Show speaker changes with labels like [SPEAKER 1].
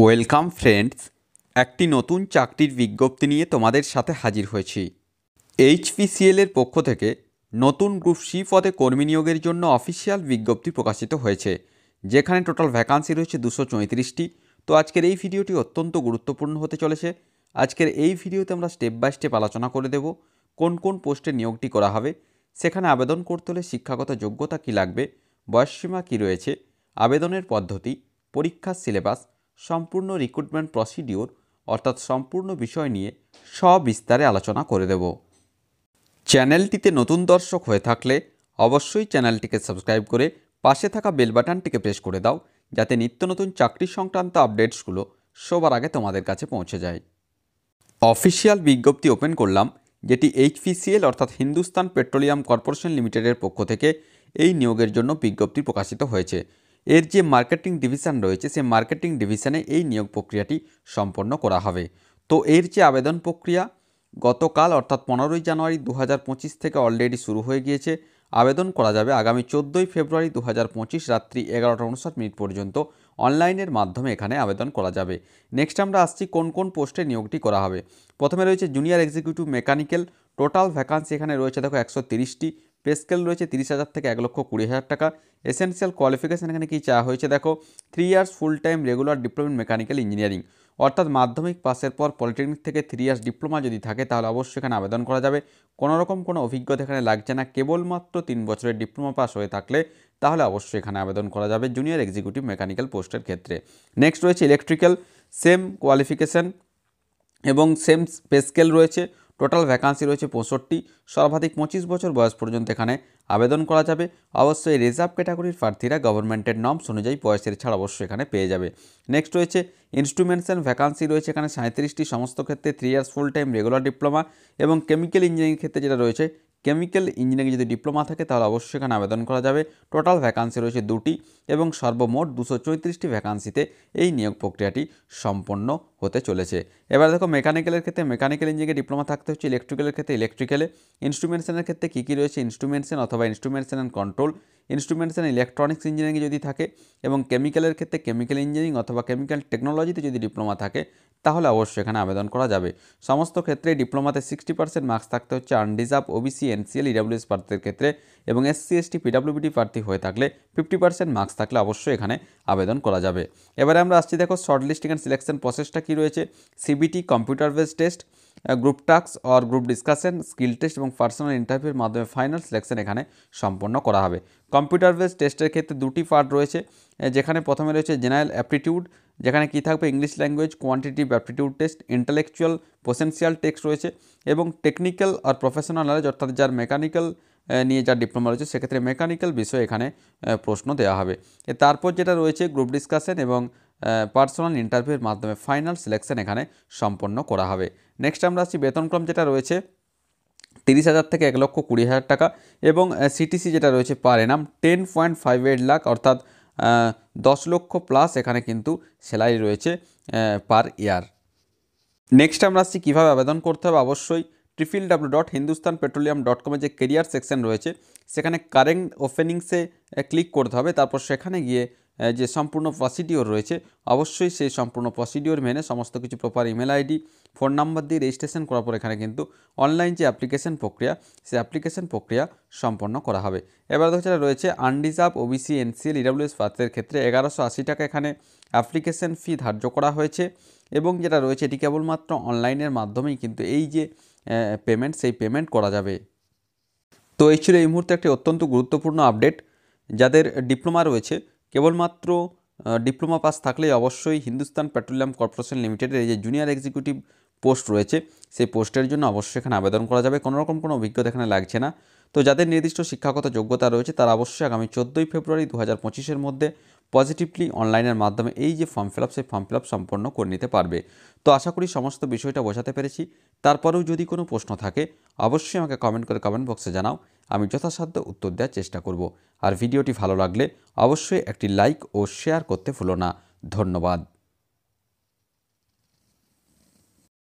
[SPEAKER 1] Welcome friends, একটি নতুন চাকরির বিজ্ঞপ্তি নিয়ে তোমাদের সাথে হাজির হয়েছি। এইচপিসিএল এর পক্ষ থেকে নতুন গ্রুপ সি পদে কর্মী নিয়োগের জন্য অফিসিয়াল বিজ্ঞপ্তি প্রকাশিত হয়েছে, যেখানে টোটাল ভ্যাকান্সি রয়েছে 234টি। তো আজকের এই ভিডিওটি অত্যন্ত গুরুত্বপূর্ণ হতে চলেছে। আজকের এই ভিডিওতে আমরা স্টেপ বাই স্টেপ আলোচনা করে দেব কোন কোন পোস্টে নিয়োগটি করা হবে, সেখানে আবেদন করতে হলে শিক্ষাগত যোগ্যতা কী লাগবে, বয়সসীমা কী রয়েছে, আবেদনের পদ্ধতি, পরীক্ষার সিলেবাস, সম্পূর্ণ রিক্রুটমেন্ট প্রসিডিওর অর্থাৎ সম্পূর্ণ বিষয় নিয়ে সবিস্তারে আলোচনা করে দেব। চ্যানেলটিতে নতুন দর্শক হয়ে থাকলে অবশ্যই চ্যানেলটিকে সাবস্ক্রাইব করে পাশে থাকা বেল বাটনটিকে প্রেস করে দাও, যাতে নিত্য নতুন চাকরি সংক্রান্ত আপডেটসগুলো সবার আগে তোমাদের কাছে পৌঁছে যায়। অফিসিয়াল বিজ্ঞপ্তি ওপেন করলাম, যেটি এইচপিসিএল অর্থাৎ হিন্দুস্তান পেট্রোলিয়াম কর্পোরেশন লিমিটেডের পক্ষ থেকে এই নিয়োগের জন্য বিজ্ঞপ্তি প্রকাশিত হয়েছে। এর যে মার্কেটিং ডিভিশন রয়েছে, সেই মার্কেটিং ডিভিশনে এই নিয়োগ প্রক্রিয়াটি সম্পন্ন করা হবে। তো এর যে আবেদন প্রক্রিয়া গতকাল অর্থাৎ 15ই জানুয়ারি 2025 থেকে অলরেডি শুরু হয়ে গিয়েছে। আবেদন করা যাবে আগামী 14ই ফেব্রুয়ারি 2025 রাত্রি 11:59 পর্যন্ত অনলাইনের মাধ্যমে এখানে আবেদন করা যাবে। নেক্সট আমরা আসছি কোন কোন পোস্টে নিয়োগটি করা হবে। প্রথমে রয়েছে junior executive mechanical. Total vacancy এখানে রয়েছে দেখো 130টি। পে স্কেল রয়েছে 30,000 থেকে 1,20,000 টাকা। এসেনশিয়াল কোয়ালিফিকেশান এখানে কী চাওয়া হয়েছে দেখো, 3 years full time regular diploma in mechanical engineering, অর্থাৎ মাধ্যমিক পাসের পর পলিটেকনিক থেকে 3 ইয়ার্স ডিপ্লোমা যদি থাকে তাহলে অবশ্যই এখানে আবেদন করা যাবে। কোনোরকম কোনো অভিজ্ঞতা এখানে লাগছে না, কেবলমাত্র 3 বছরের ডিপ্লোমা পাস হয়ে থাকলে তাহলে অবশ্যই এখানে আবেদন করা যাবে জুনিয়র এক্সিকিউটিভ মেকানিক্যাল পোস্টের ক্ষেত্রে। নেক্সট রয়েছে ইলেকট্রিক্যাল, সেম কোয়ালিফিকেশান এবং সেম পে স্কেল রয়েছে। টোটাল ভ্যাকান্সি রয়েছে 65। সর্বাধিক 25 বছর বয়স পর্যন্ত এখানে আবেদন করা যাবে। অবশ্যই রিজার্ভ ক্যাটাগরির প্রার্থীরা গভর্নমেন্টের নর্মস অনুযায়ী বয়সের ছাড় অবশ্যই এখানে পেয়ে যাবে। নেক্সট রয়েছে ইনস্ট্রুমেন্টস ভ্যাকান্সি রয়েছে এখানে 37টি, সমস্ত ক্ষেত্রে 3 years full time regular diploma এবং কেমিক্যাল ইঞ্জিনিয়ারিং ক্ষেত্রে যেটা রয়েছে কেমিক্যাল ইঞ্জিনিয়ারিং যদি ডিপ্লোমা থাকে তাহলে অবশ্যই এখানে আবেদন করা যাবে। টোটাল ভ্যাকান্সি রয়েছে 2টি এবং সর্বমোট 234টি ভ্যাকান্সিতে এই নিয়োগ প্রক্রিয়াটি সম্পন্ন হতে চলেছে। এবার দেখো মেকানিক্যালের ক্ষেত্রে মেকানিক্যাল ইঞ্জিনিয়ারিং ডিপ্লোমা থাকতে হচ্ছে, ইলেকট্রিক্যালের ক্ষেত্রে ইলেকট্রিক্যালে, ইনস্ট্রুমেন্টেশনের ক্ষেত্রে কী কী রয়েছে ইনস্ট্রুমেন্টেশন অথবা instrumentation and control, instrumentation electronics engineering যদি থাকে এবং কেমিক্যালের ক্ষেত্রে কেমিক্যাল ইঞ্জিনিয়ারিং অথবা কেমিক্যাল টেকনোলজিতে যদি ডিপ্লোমা থাকে তাহলে অবশ্যই এখানে আবেদন করা যাবে। সমস্ত ক্ষেত্রে ডিপ্লোমাতে 60% মার্কস থাকতে হচ্ছে আনরিজার্ভ, ওবিসি, এনসিএল, ইডাব্লিউএস প্রার্থীদের ক্ষেত্রে এবং এসসি, এসটি, পিডাব্লিউবিডি প্রার্থী হয়ে থাকলে 50% মার্কস থাকলে অবশ্যই এখানে আবেদন করা যাবে। এবারে আমরা আসছি দেখো শর্ট লিস্টিং অ্যান্ড সিলেকশন প্রসেসটা কী রয়েছে। CBT, computer based test, group task or group discussion, skill test এবং পার্সোনাল ইন্টারভিউর মাধ্যমে ফাইনাল সিলেকশন এখানে সম্পন্ন করা হবে। কম্পিউটার বেসড টেস্টের ক্ষেত্রে 2টি পার্ট রয়েছে, যেখানে প্রথমে রয়েছে জেনারেল অ্যাপটিটিউড, যেখানে কী থাকবে English language, quantitative aptitude test, intellectual potential test রয়েছে এবং টেকনিক্যাল আর প্রফেশনাল নলেজ অর্থাৎ যার মেকানিক্যাল নিয়ে যার ডিপ্লোমা রয়েছে সেক্ষেত্রে মেকানিক্যাল বিষয়ে এখানে প্রশ্ন দেওয়া হবে। তারপর যেটা রয়েছে গ্রুপ ডিসকাশন এবং পার্সোনাল ইন্টারভিউর মাধ্যমে ফাইনাল সিলেকশন এখানে সম্পন্ন করা হবে। নেক্সট আমরা আসছি বেতনক্রম, যেটা রয়েছে 30,000 থেকে 1,20,000 টাকা এবং সিটিসি যেটা রয়েছে পার এনাম 10.58 লাখ অর্থাৎ 10 লক্ষ প্লাস এখানে কিন্তু স্যালারি রয়েছে পার ইয়ার। নেক্সট আমরা আসছি কীভাবে আবেদন করতে হবে। অবশ্যই www.hindustanpetroleum.com যে কেরিয়ার সেকশন রয়েছে সেখানে কারেন্ট ওপেনিংসে ক্লিক করতে হবে। তারপর সেখানে গিয়ে যে সম্পূর্ণ প্রসিডিওর রয়েছে অবশ্যই সেই সম্পূর্ণ প্রসিডিওর মেনে সমস্ত কিছু proper email ID, phone number দিয়ে রেজিস্ট্রেশন করার পর এখানে কিন্তু অনলাইন যে অ্যাপ্লিকেশন প্রক্রিয়া সেই অ্যাপ্লিকেশন প্রক্রিয়া সম্পন্ন করা হবে। এবার দেখো যেটা রয়েছে আনরিজার্ভ, ওবিসি, এনসিএল, ইডাব্লিউএস প্রার্থীদের ক্ষেত্রে 1180 টাকা এখানে অ্যাপ্লিকেশন ফি ধার্য করা হয়েছে এবং যেটা রয়েছে এটি কেবলমাত্র অনলাইনের মাধ্যমেই কিন্তু এই যে পেমেন্ট সেই পেমেন্ট করা যাবে। তো এই ছিল এই মুহূর্তে একটি অত্যন্ত গুরুত্বপূর্ণ আপডেট। যাদের ডিপ্লোমা রয়েছে কেবলমাত্র ডিপ্লোমা পাস থাকলেই অবশ্যই হিন্দুস্তান পেট্রোলিয়াম কর্পোরেশন লিমিটেডের এই যে জুনিয়র এক্সিকিউটিভ পোস্ট রয়েছে সেই পোস্টের জন্য অবশ্যই এখানে আবেদন করা যাবে। কোনোরকম কোনো অভিজ্ঞতা এখানে লাগছে না। তো যাদের নির্দিষ্ট শিক্ষাগত যোগ্যতা রয়েছে তারা অবশ্যই আগামী 14ই ফেব্রুয়ারি 2025 মধ্যে পজিটিভলি অনলাইনের মাধ্যমে এই যে ফর্ম ফিল আপ সেই ফর্ম ফিল আপ সম্পন্ন করে নিতে পারবে। তো আশা করি সমস্ত বিষয়টা বোঝাতে পেরেছি। তারপরেও যদি কোনো প্রশ্ন থাকে অবশ্যই আমাকে কমেন্ট করে কমেন্ট বক্সে জানাও, আমি যথাসাধ্য উত্তর দেওয়ার চেষ্টা করব। আর ভিডিওটি ভালো লাগলে অবশ্যই একটি লাইক ও শেয়ার করতে ভুলো না। ধন্যবাদ।